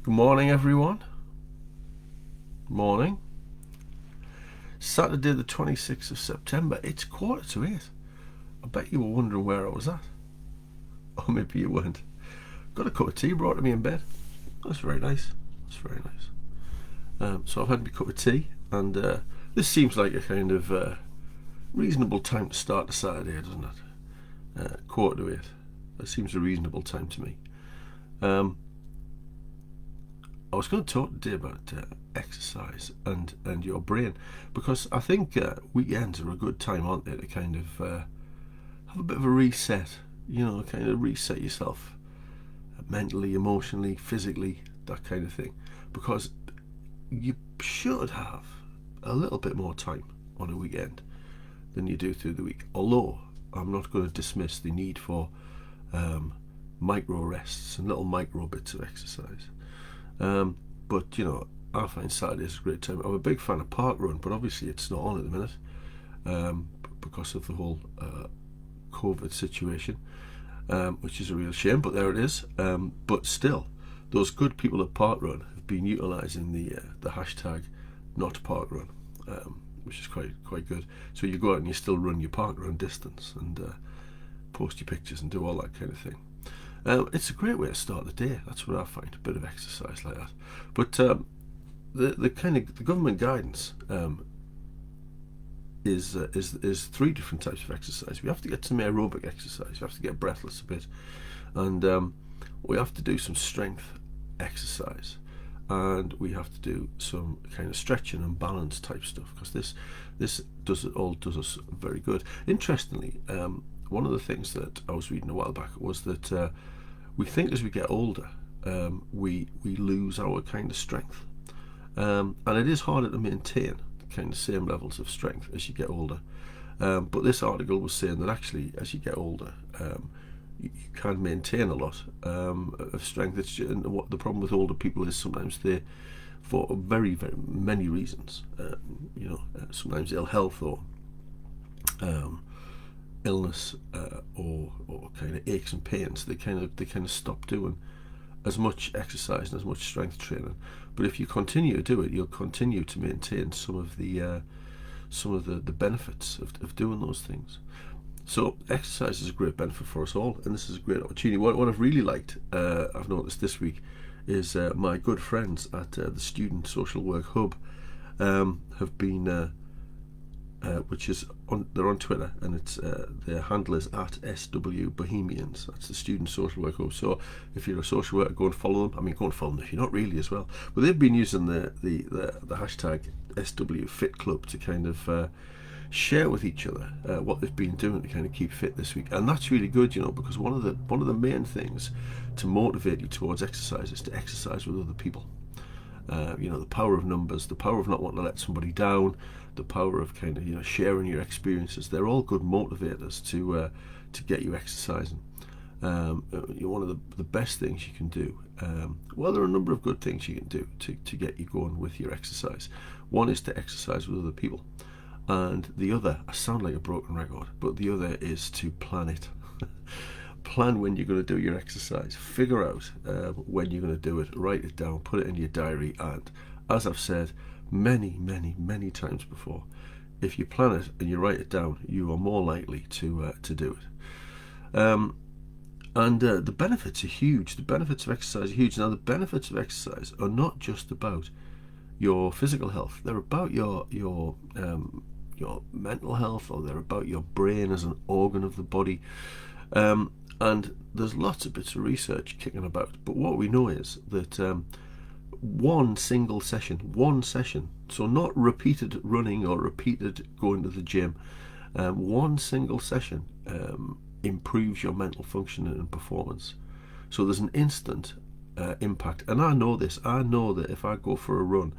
Good morning, everyone. Morning. Saturday, the 26th of September. It's 7:45. I bet you were wondering where I was at. Or maybe you weren't. Got a cup of tea brought to me in bed. That's very nice. That's very nice. So I've had my cup of tea, and this seems like a kind of reasonable time to start a Saturday, doesn't it? 7:45. That seems a reasonable time to me. I was going to talk today about exercise and your brain, because I think weekends are a good time, aren't they, to kind of have a bit of a reset, kind of reset yourself mentally, emotionally, physically, that kind of thing, because you should have a little bit more time on a weekend than you do through the week. Although I'm not going to dismiss the need for micro rests and little micro bits of exercise. But I find Saturdays a great time. I'm a big fan of Parkrun, but obviously it's not on at the minute because of the whole COVID situation, which is a real shame. But there it is. But still, those good people at Parkrun have been utilising the hashtag #NotParkrun, which is quite good. So you go out and you still run your Parkrun distance and post your pictures and do all that kind of thing. It's a great way to start the day. That's what I find, a bit of exercise like that. But the government guidance is three different types of exercise. We have to get some aerobic exercise. We have to get breathless a bit, and we have to do some strength exercise, and we have to do some kind of stretching and balance type stuff, because this does us very good. Interestingly, one of the things that I was reading a while back was that we think as we get older, we lose our kind of strength, and it is harder to maintain the kind of same levels of strength as you get older. But this article was saying that actually, as you get older, you can maintain a lot of strength. And what the problem with older people is sometimes they, for very, very many reasons, sometimes ill health or illness or kind of aches and pains, they kind of stop doing as much exercise and as much strength training. But if you continue to do it, you'll continue to maintain some of the benefits of doing those things. So exercise is a great benefit for us all, and this is a great opportunity. What I've really liked, I've noticed this week, is my good friends at the Student Social Work Hub have been which is they're on Twitter, and it's their handle is at SW Bohemians. That's the Student Social Work Hub. So if you're a social worker, go and follow them. I mean, go and follow them if you're not really as well. But they've been using the hashtag SW Fit Club to kind of share with each other what they've been doing to kind of keep fit this week, and that's really good, because one of the main things to motivate you towards exercise is to exercise with other people. The power of numbers, the power of not wanting to let somebody down, the power of kind of sharing your experiences. They're all good motivators to get you exercising. One of the best things you can do. There are a number of good things you can do to get you going with your exercise. One is to exercise with other people, and the other, I sound like a broken record, but the other is to plan it. Plan when you're going to do your exercise. Figure out when you're going to do it. Write it down. Put it in your diary. And as I've said many, many, many times before, if you plan it and you write it down, you are more likely to do it. And the benefits are huge. The benefits of exercise are huge. Now, the benefits of exercise are not just about your physical health. They're about your mental health, or they're about your brain as an organ of the body. And there's lots of bits of research kicking about, but what we know is that one session, so not repeated running or repeated going to the gym, one single session improves your mental functioning and performance. So there's an instant impact, and I know this. I know that if I go for a run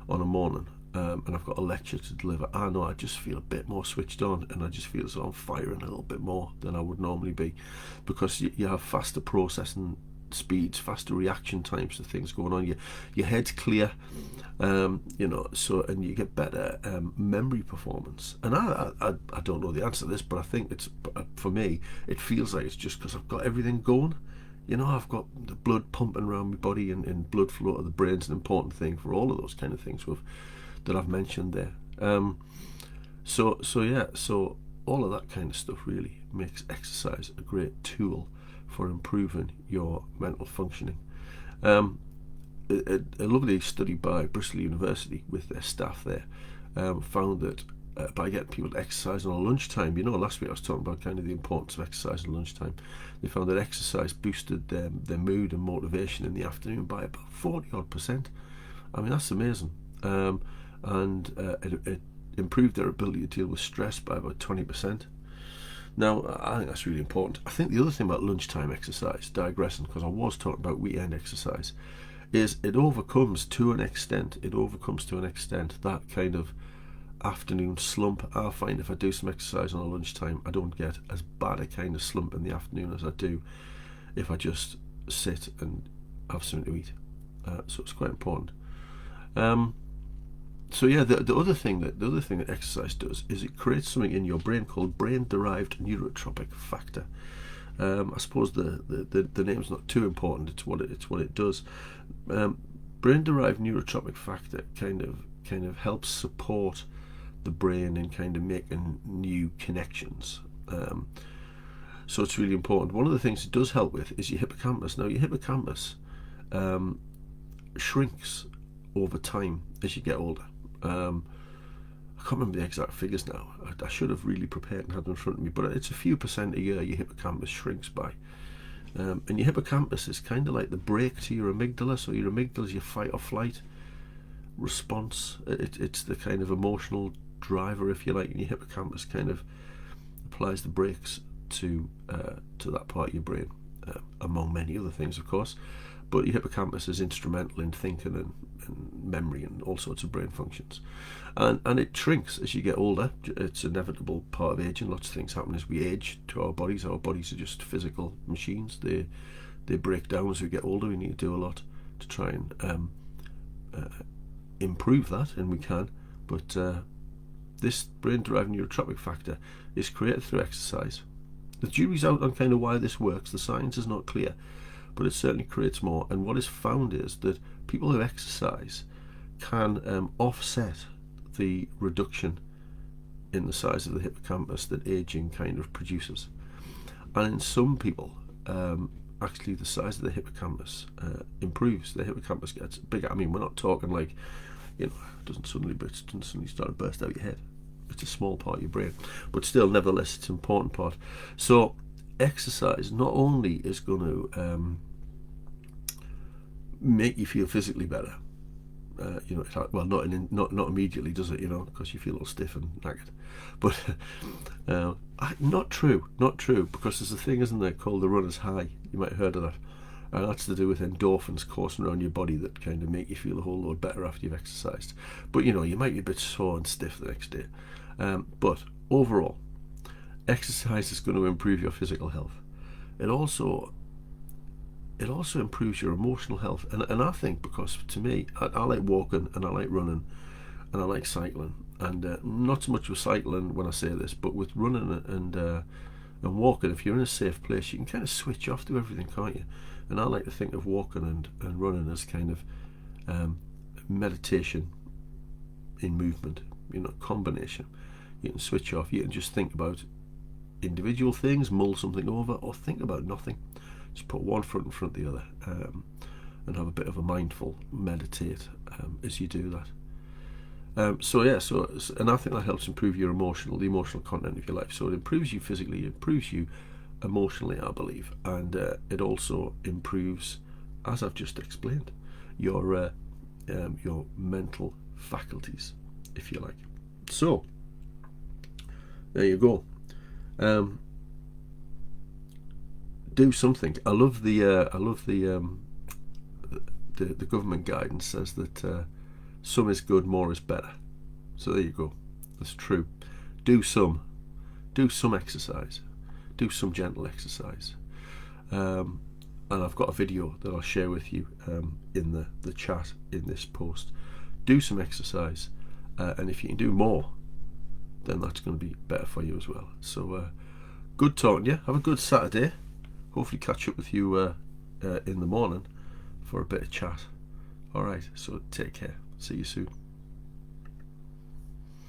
on a morning, and I've got a lecture to deliver, I know I just feel a bit more switched on, and I just feel as though I'm firing a little bit more than I would normally be, because you have faster processing speeds, faster reaction times to things going on. Your head's clear, and you get better memory performance. And I don't know the answer to this, but I think it's, for me, it feels like it's just because I've got everything going. You know, I've got the blood pumping around my body, and blood flow to the brain's an important thing for all of those kind of things that I've mentioned there. So all of that kind of stuff really makes exercise a great tool for improving your mental functioning. A lovely study by Bristol University with their staff there found that by getting people to exercise on a lunchtime, last week I was talking about kind of the importance of exercise at lunchtime. They found that exercise boosted their mood and motivation in the afternoon by about 40-odd%. I mean, that's amazing. And it improved their ability to deal with stress by about 20%. Now, I think that's really important. I think the other thing about lunchtime exercise, digressing, because I was talking about weekend exercise, is it overcomes to an extent that kind of afternoon slump. I find if I do some exercise on a lunchtime, I don't get as bad a kind of slump in the afternoon as I do if I just sit and have something to eat. So it's quite important. So yeah, the other thing that exercise does is it creates something in your brain called brain-derived neurotrophic factor. I suppose the name's not too important. It's what it does. Brain-derived neurotrophic factor kind of helps support the brain in kind of making new connections. So it's really important. One of the things it does help with is your hippocampus. Now, your hippocampus shrinks over time as you get older. I can't remember the exact figures now. I should have really prepared and had them in front of me, but it's a few percent a year your hippocampus shrinks by. And your hippocampus is kind of like the brake to your amygdala. So your amygdala is your fight or flight response. It's the kind of emotional driver, if you like, and your hippocampus kind of applies the brakes to that part of your brain, among many other things, of course. But your hippocampus is instrumental in thinking and memory and all sorts of brain functions. And it shrinks as you get older. It's an inevitable part of aging. Lots of things happen as we age to our bodies. Our bodies are just physical machines. They break down as we get older. We need to do a lot to try and improve that, and we can. But this brain-derived neurotrophic factor is created through exercise. The jury's out on kind of why this works. The science is not clear, but it certainly creates more. And what is found is that people who exercise can offset the reduction in the size of the hippocampus that aging kind of produces. And in some people, actually the size of the hippocampus improves. The hippocampus gets bigger. I mean, we're not talking like, it doesn't suddenly start to burst out your head. It's a small part of your brain, but still, nevertheless, it's an important part. So exercise not only is going to make you feel physically better, not immediately, does it? Because you feel all stiff and knackered. But not true, because there's a thing, isn't there, called the runner's high. You might have heard of that. And that's to do with endorphins coursing around your body that kind of make you feel a whole lot better after you've exercised. But you might be a bit sore and stiff the next day. But overall, exercise is going to improve your physical health. It also improves your emotional health. And I think, because to me, I like walking and I like running and I like cycling. And not so much with cycling when I say this, but with running and walking, if you're in a safe place, you can kind of switch off to everything, can't you? And I like to think of walking and running as kind of meditation in movement, combination. You can switch off, you can just think about individual things, mull something over, or think about nothing. Just put one foot in front of the other, and have a bit of a mindful meditate as you do that. And I think that helps improve the emotional content of your life. So it improves you physically, it improves you emotionally, I believe, and it also improves, as I've just explained, your mental faculties, if you like. So there you go. Do something. I love the government guidance says that some is good, more is better. So there you go. That's true. Do some exercise. Do some gentle exercise. And I've got a video that I'll share with you in the chat in this post. Do some exercise, and if you can do more, then that's going to be better for you as well. So good talking to you. Have a good Saturday. Hopefully catch up with you in the morning for a bit of chat. All right, so take care. See you soon.